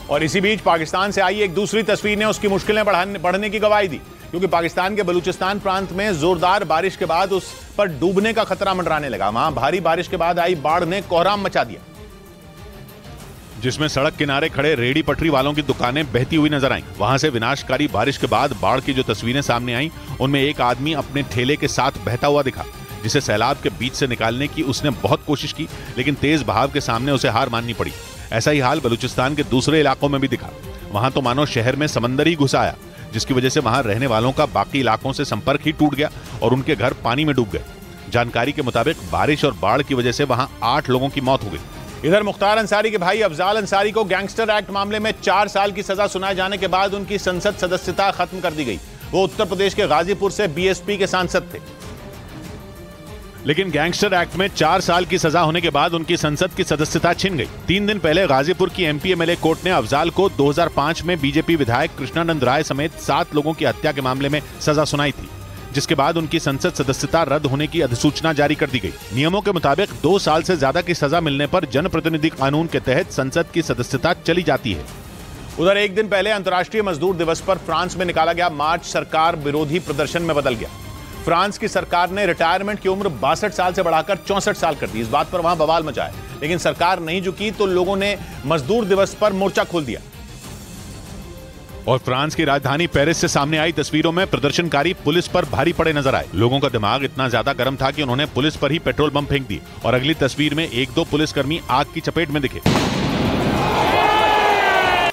और इसी बीच पाकिस्तान से आई एक दूसरी तस्वीर ने उसकी मुश्किलें बढ़ने की गवाही दी, क्योंकि पाकिस्तान के बलूचिस्तान प्रांत में जोरदार बारिश के बाद उस पर डूबने का खतरा मंडराने लगा। वहां भारी बारिश के बाद आई बाढ़ ने कोहराम मचा दिया, जिसमें सड़क किनारे खड़े रेहड़ी पटरी वालों की दुकानें बहती हुई नजर आईं। वहां से विनाशकारी बारिश के बाद बाढ़ की जो तस्वीरें सामने आईं, उनमें एक आदमी अपने ठेले के साथ बहता हुआ दिखा, जिसे सैलाब के बीच से निकालने की उसने बहुत कोशिश की, लेकिन तेज बहाव के सामने उसे हार माननी पड़ी। ऐसा ही हाल बलूचिस्तान के दूसरे इलाकों में भी दिखा। वहां तो मानो शहर में समंदर ही घुस आया, जिसकी वजह से वहां रहने वालों का बाकी इलाकों से संपर्क ही टूट गया और उनके घर पानी में डूब गए। जानकारी के मुताबिक बारिश और बाढ़ की वजह से वहां 8 लोगों की मौत हो गई। इधर मुख्तार अंसारी के भाई अफजाल अंसारी को गैंगस्टर एक्ट मामले में 4 साल की सजा सुनाए जाने के बाद उनकी संसद सदस्यता खत्म कर दी गई। वो उत्तर प्रदेश के गाजीपुर से बीएसपी के सांसद थे, लेकिन गैंगस्टर एक्ट में 4 साल की सजा होने के बाद उनकी संसद की सदस्यता छिन गई। 3 दिन पहले गाजीपुर की एमपी एमएलए कोर्ट ने अफजाल को 2005 में बीजेपी विधायक कृष्णानंद राय समेत 7 लोगों की हत्या के मामले में सजा सुनाई थी, जिसके बाद उनकी संसद सदस्यता रद्द होने की अधिसूचना जारी कर दी गई। नियमों के मुताबिक 2 साल से ज्यादा की सजा मिलने पर जनप्रतिनिधि कानून के तहत संसद की सदस्यता चली जाती है। उधर एक दिन पहले अंतर्राष्ट्रीय मजदूर दिवस पर फ्रांस में निकाला गया मार्च सरकार विरोधी प्रदर्शन में बदल गया। फ्रांस की सरकार ने रिटायरमेंट की उम्र 62 साल से बढ़ाकर 64 साल कर दी। इस बात पर वहां बवाल मचा है, लेकिन सरकार नहीं झुकी तो लोगों ने मजदूर दिवस पर मोर्चा खोल दिया। और फ्रांस की राजधानी पेरिस से सामने आई तस्वीरों में प्रदर्शनकारी पुलिस पर भारी पड़े नजर आए। लोगों का दिमाग इतना ज्यादा गर्म था कि उन्होंने पुलिस पर ही पेट्रोल बम फेंक दिए और अगली तस्वीर में 1-2 पुलिसकर्मी आग की चपेट में दिखे।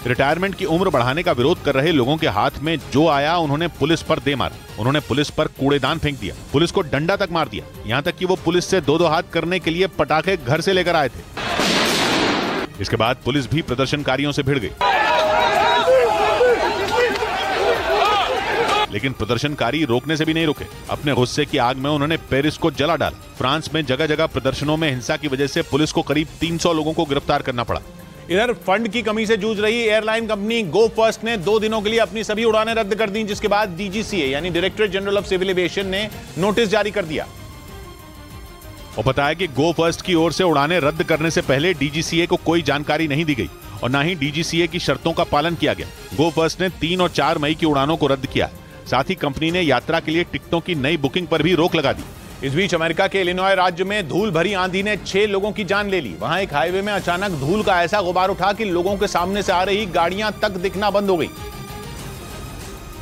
रिटायरमेंट की उम्र बढ़ाने का विरोध कर रहे लोगों के हाथ में जो आया उन्होंने पुलिस पर दे मारा। उन्होंने पुलिस पर कूड़ेदान फेंक दिया, पुलिस को डंडा तक मार दिया, यहां तक कि वो पुलिस से 2-2 हाथ करने के लिए पटाखे घर से लेकर आए थे। इसके बाद पुलिस भी प्रदर्शनकारियों से भिड़ गई, लेकिन प्रदर्शनकारी रोकने से भी नहीं रुके। अपने गुस्से की आग में उन्होंने पेरिस को जला डाला। फ्रांस में जगह जगह प्रदर्शनों में हिंसा की वजह से पुलिस को करीब 300 लोगों को गिरफ्तार करना पड़ा। इधर फंड की कमी से जूझ रही एयरलाइन कंपनी गो फर्स्ट ने 2 दिनों के लिए अपनी सभी उड़ानें रद्द कर दी, जिसके बाद डीजीसीए यानी directorate general of civil aviation ने नोटिस जारी कर दिया और बताया कि गो फर्स्ट की ओर से उड़ानें रद्द करने से पहले डीजीसीए को कोई जानकारी नहीं दी गई और न ही डीजीसीए की शर्तों का पालन किया गया। गो फर्स्ट ने 3 और 4 मई की उड़ानों को रद्द किया। साथ ही कंपनी ने यात्रा के लिए टिकटों की नई बुकिंग पर भी रोक लगा दी। इस बीच अमेरिका के इलिनॉय राज्य में धूल भरी आंधी ने 6 लोगों की जान ले ली। वहां एक हाईवे में अचानक धूल का ऐसा गुबार उठा कि लोगों के सामने से आ रही गाड़ियां तक दिखना बंद हो गई,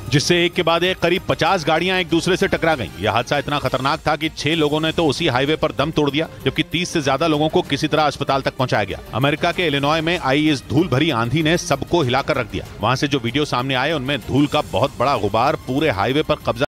जिससे एक के बाद एक करीब 50 गाड़ियां एक दूसरे से टकरा गईं। यह हादसा इतना खतरनाक था कि 6 लोगों ने तो उसी हाईवे पर दम तोड़ दिया, जबकि 30 से ज्यादा लोगों को किसी तरह अस्पताल तक पहुंचाया गया। अमेरिका के इलिनॉय में आई इस धूल भरी आंधी ने सबको हिलाकर रख दिया। वहां से जो वीडियो सामने आए उनमें धूल का बहुत बड़ा गुबार पूरे हाईवे पर कब्जा